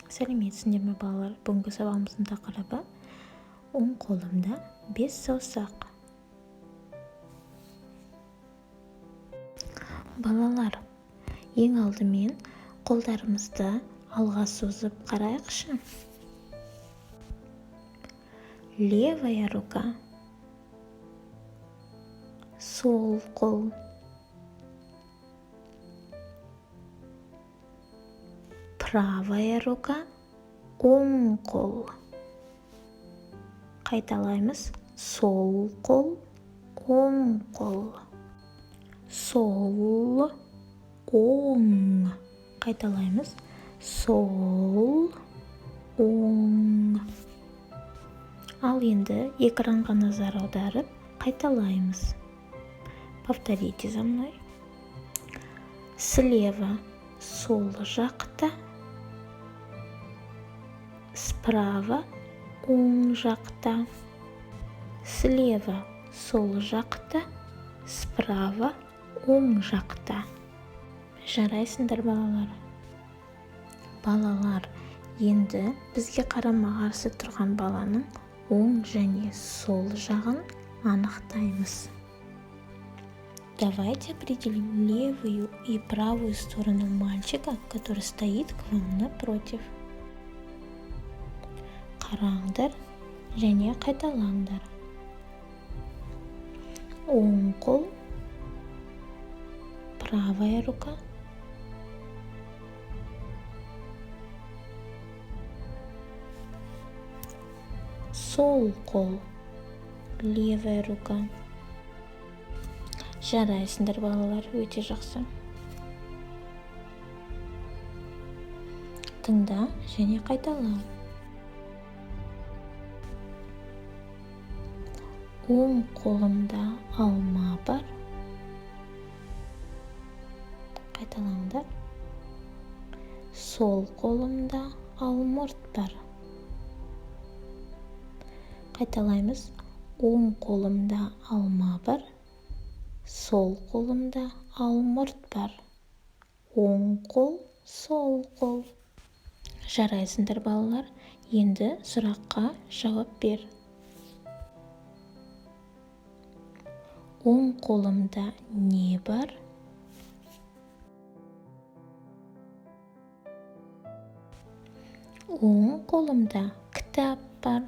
Сәлеметсіңдер ме балалар? Бүгінгі сабағымыздың тақырыбы оң қолымда 5 саусақ. Балалар, ең алдымен қолдарымызды алға созып қарайықшы. Левая рука, сол қол. Правая рука, оң қол. Қайталаймыз. Сол қол, оң қол. Сол, оң. Қайталаймыз. Сол, оң. Ал енді экранға назар аударып қайталаймыз. Повторите за мной. Слева сол жақта, справа оң жақта. Слева сол жақта, справа оң жақта. Жарайсыңдар балалар. Балалар, енді бізге қарама-қарсы тұрған баланың оң және сол жағын анықтаймыз. Давайте определим левую и правую сторону мальчика, который стоит к вам напротив. Қараңдар және қайталаңдар. Оң қол, правая рука. Сол қол, левая рука. Жарайсыңдар балалар, өте жақсы. Тыңда және қайтала. Оң қолымда алма бар. Қайталаңдар. Сол қолымда алмұрт бар. Қайталаймыз. Оң қолымда алма бар. Сол қолымда алмұрт бар. Оң қол, сол қол. Жарайсыңдар балалар. Енді сұраққа жауап бер. Оң қолымда не бар? Оң қолымда кітап бар.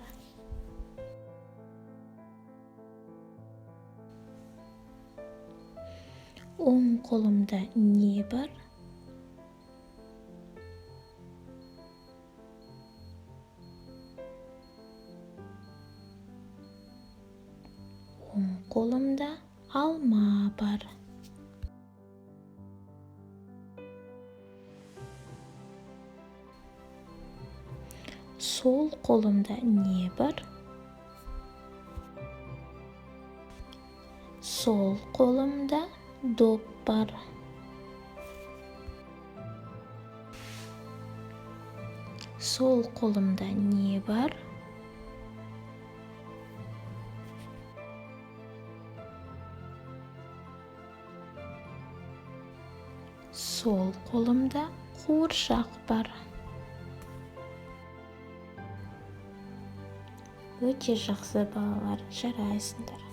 Оң қолымда не бар? Оң қолымда алма бар. Сол қолымда не бар? Сол қолымда доп бар. Сол қолымда не бар? Сол қолымда қуыршақ бар. Өте жақсы балалар, жарайсыңдар.